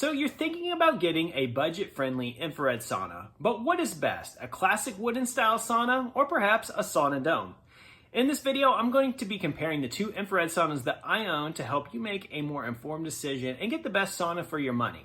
So you're thinking about getting a budget-friendly infrared sauna, but what is best, a classic wooden style sauna or perhaps a sauna dome? In this video, I'm going to be comparing the two infrared saunas that I own to help you make a more informed decision and get the best sauna for your money.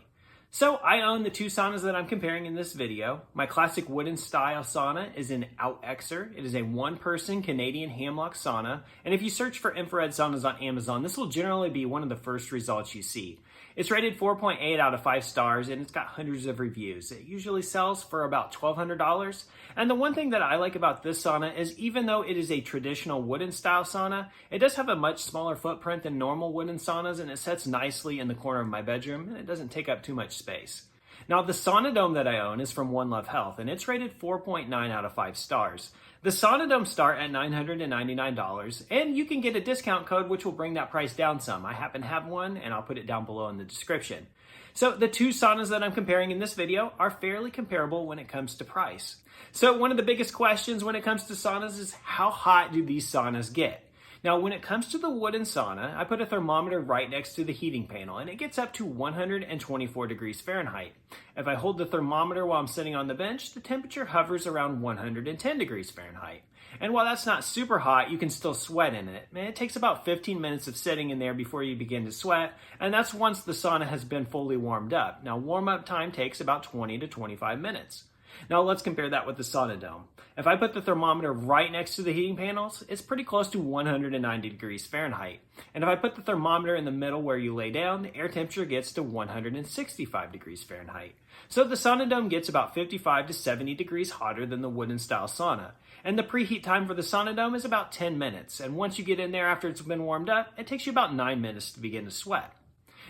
So I own the two saunas that I'm comparing in this video. My classic wooden style sauna is an Outexer. It is a one-person Canadian Hemlock Sauna. And if you search for infrared saunas on Amazon, this will generally be one of the first results you see. It's rated 4.8 out of 5 stars and it's got hundreds of reviews. It usually sells for about $1,200. And the one thing that I like about this sauna is even though it is a traditional wooden style sauna, it does have a much smaller footprint than normal wooden saunas, and it sits nicely in the corner of my bedroom and it doesn't take up too much space. Now, the Sauna Dome that I own is from One Love Health, and it's rated 4.9 out of 5 stars. The Sauna Dome start at $999, and you can get a discount code which will bring that price down some. I happen to have one, and I'll put it down below in the description. So the two saunas that I'm comparing in this video are fairly comparable when it comes to price. So one of the biggest questions when it comes to saunas is how hot do these saunas get? Now, when it comes to the wooden sauna, I put a thermometer right next to the heating panel, and it gets up to 124 degrees Fahrenheit. If I hold the thermometer while I'm sitting on the bench, the temperature hovers around 110 degrees Fahrenheit. And while that's not super hot, you can still sweat in it. And it takes about 15 minutes of sitting in there before you begin to sweat, and that's once the sauna has been fully warmed up. Now, warm-up time takes about 20 to 25 minutes. Now let's compare that with the Sauna Dome. If I put the thermometer right next to the heating panels, it's pretty close to 190 degrees Fahrenheit. And if I put the thermometer in the middle where you lay down, the air temperature gets to 165 degrees Fahrenheit. So the Sauna Dome gets about 55 to 70 degrees hotter than the wooden style sauna. And the preheat time for the Sauna Dome is about 10 minutes. And once you get in there after it's been warmed up, it takes you about 9 minutes to begin to sweat.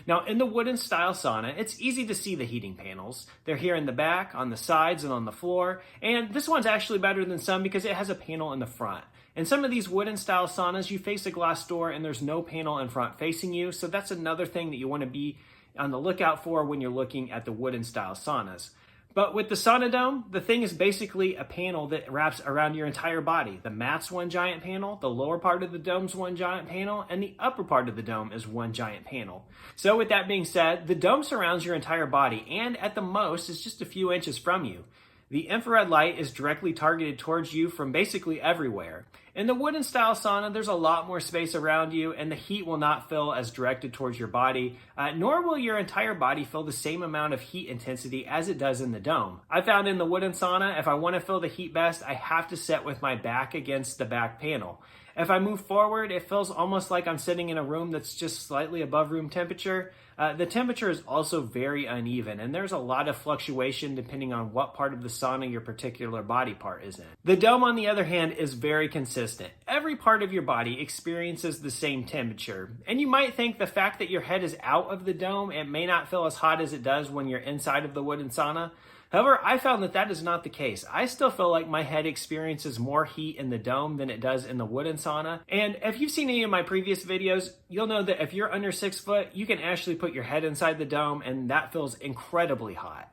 Now, in the wooden style sauna, it's easy to see the heating panels. They're here in the back, on the sides, and on the floor. And this one's actually better than some because it has a panel in the front. In some of these wooden style saunas, you face a glass door and there's no panel in front facing you. So that's another thing that you want to be on the lookout for when you're looking at the wooden style saunas. But with the Sauna Dome, the thing is basically a panel that wraps around your entire body. The mat's one giant panel, the lower part of the dome's one giant panel, and the upper part of the dome is one giant panel. So with that being said, the dome surrounds your entire body and at the most is just a few inches from you. The infrared light is directly targeted towards you from basically everywhere. In the wooden style sauna, there's a lot more space around you and the heat will not feel as directed towards your body, nor will your entire body feel the same amount of heat intensity as it does in the dome. I found in the wooden sauna, if I want to feel the heat best, I have to sit with my back against the back panel. If I move forward, it feels almost like I'm sitting in a room that's just slightly above room temperature. The temperature is also very uneven, and there's a lot of fluctuation depending on what part of the sauna your particular body part is in. The dome, on the other hand, is very consistent. Every part of your body experiences the same temperature, and you might think the fact that your head is out of the dome, it may not feel as hot as it does when you're inside of the wooden sauna. However, I found that that is not the case. I still feel like my head experiences more heat in the dome than it does in the wooden sauna. And if you've seen any of my previous videos, you'll know that if you're under 6 foot, you can actually put your head inside the dome and that feels incredibly hot.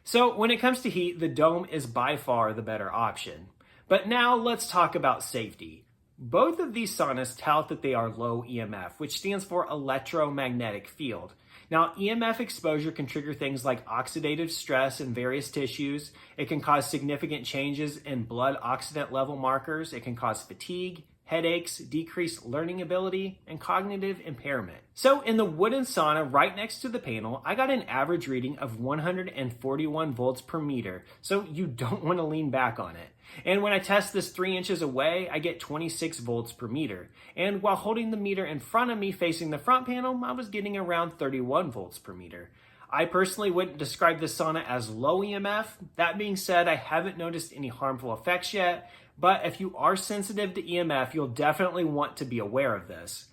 So when it comes to heat, the dome is by far the better option. But now let's talk about safety. Both of these saunas tout that they are low EMF, which stands for electromagnetic field. Now, EMF exposure can trigger things like oxidative stress in various tissues. It can cause significant changes in blood oxidant level markers. It can cause fatigue, headaches, decreased learning ability, and cognitive impairment. So in the wooden sauna right next to the panel, I got an average reading of 141 volts per meter. So you don't want to lean back on it. And when I test this 3 inches away, I get 26 volts per meter. And while holding the meter in front of me facing the front panel, I was getting around 31 volts per meter. I personally wouldn't describe this sauna as low EMF. That being said, I haven't noticed any harmful effects yet, but if you are sensitive to EMF, you'll definitely want to be aware of this.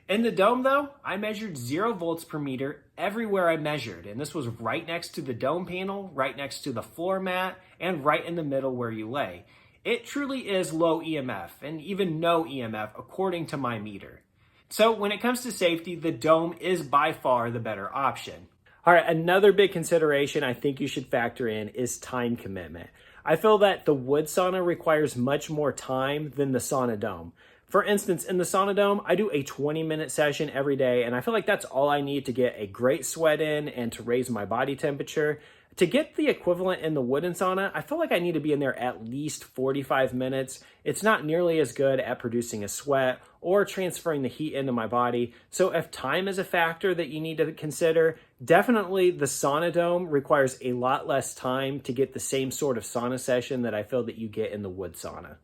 In the dome though, I measured 0 volts per meter everywhere I measured, and this was right next to the dome panel, right next to the floor mat, and right in the middle where you lay. It truly is low EMF, and even no EMF according to my meter. So when it comes to safety, the dome is by far the better option. All right, another big consideration I think you should factor in is time commitment. I feel that the wood sauna requires much more time than the Sauna Dome. For instance, in the Sauna Dome, I do a 20-minute session every day, and I feel like that's all I need to get a great sweat in and to raise my body temperature. To get the equivalent in the wooden sauna, I feel like I need to be in there at least 45 minutes. It's not nearly as good at producing a sweat or transferring the heat into my body. So if time is a factor that you need to consider, definitely the Sauna Dome requires a lot less time to get the same sort of sauna session that I feel that you get in the wood sauna.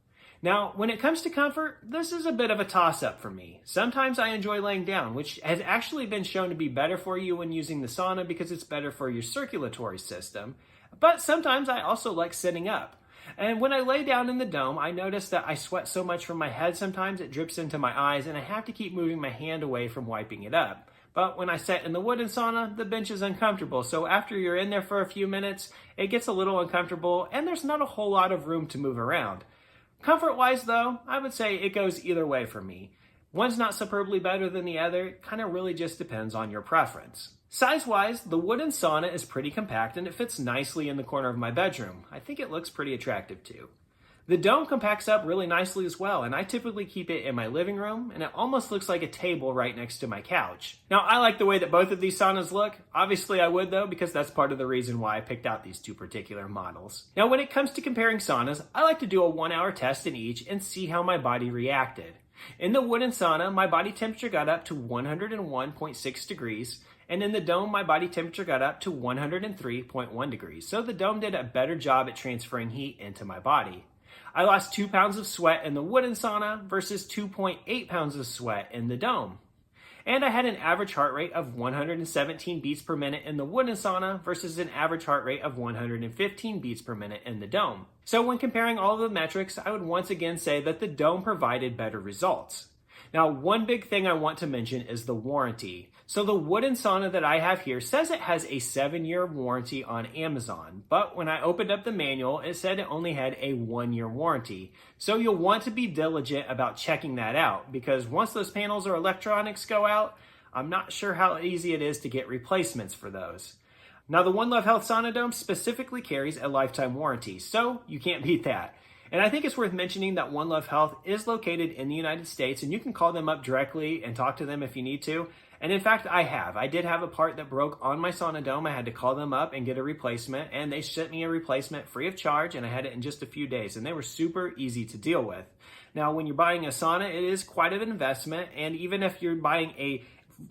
Now, when it comes to comfort, this is a bit of a toss-up for me. Sometimes I enjoy laying down, which has actually been shown to be better for you when using the sauna because it's better for your circulatory system. But sometimes I also like sitting up. And when I lay down in the dome, I notice that I sweat so much from my head sometimes it drips into my eyes and I have to keep moving my hand away from wiping it up. But when I sit in the wooden sauna, the bench is uncomfortable. So after you're in there for a few minutes, it gets a little uncomfortable and there's not a whole lot of room to move around. Comfort-wise, though, I would say it goes either way for me. One's not superbly better than the other. It kind of really just depends on your preference. Size-wise, the wooden sauna is pretty compact and it fits nicely in the corner of my bedroom. I think it looks pretty attractive too. The dome compacts up really nicely as well, and I typically keep it in my living room, and it almost looks like a table right next to my couch. Now, I like the way that both of these saunas look. Obviously, I would though, because that's part of the reason why I picked out these two particular models. Now, when it comes to comparing saunas, I like to do a 1-hour test in each and see how my body reacted. In the wooden sauna, my body temperature got up to 101.6 degrees, and in the dome, my body temperature got up to 103.1 degrees. So the dome did a better job at transferring heat into my body. I lost 2 pounds of sweat in the wooden sauna versus 2.8 pounds of sweat in the dome. And I had an average heart rate of 117 beats per minute in the wooden sauna versus an average heart rate of 115 beats per minute in the dome. So when comparing all of the metrics, I would once again say that the dome provided better results. Now, one big thing I want to mention is the warranty. So the wooden sauna that I have here says it has a 7-year warranty on Amazon, but when I opened up the manual, it said it only had a 1-year warranty. So you'll want to be diligent about checking that out, because once those panels or electronics go out, I'm not sure how easy it is to get replacements for those. Now, the One Love Health Sauna Dome specifically carries a lifetime warranty, so you can't beat that. And I think it's worth mentioning that One Love Health is located in the United States, and you can call them up directly and talk to them if you need to. And in fact, I did have a part that broke on my Sauna Dome. I had to call them up and get a replacement, and they sent me a replacement free of charge, and I had it in just a few days, and they were super easy to deal with. Now, when you're buying a sauna, it is quite an investment, and even if you're buying a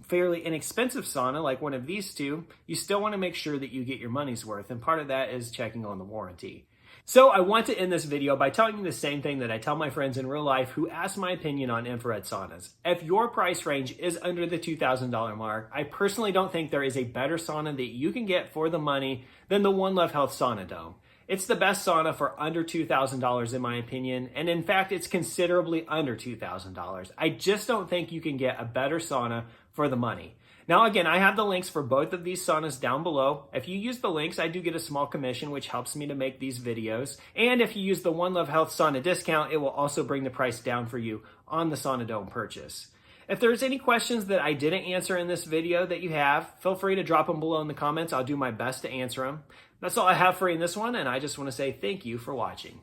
fairly inexpensive sauna like one of these two, you still want to make sure that you get your money's worth, and part of that is checking on the warranty. So I want to end this video by telling you the same thing that I tell my friends in real life who ask my opinion on infrared saunas. If your price range is under the $2,000 mark, I personally don't think there is a better sauna that you can get for the money than the One Love Health Sauna Dome. It's the best sauna for under $2,000 in my opinion, and in fact, it's considerably under $2,000. I just don't think you can get a better sauna for the money. Now again, I have the links for both of these saunas down below. If you use the links, I do get a small commission, which helps me to make these videos. And if you use the One Love Health Sauna discount, it will also bring the price down for you on the Sauna Dome purchase. If there's any questions that I didn't answer in this video that you have, feel free to drop them below in the comments. I'll do my best to answer them. That's all I have for you in this one, and I just want to say thank you for watching.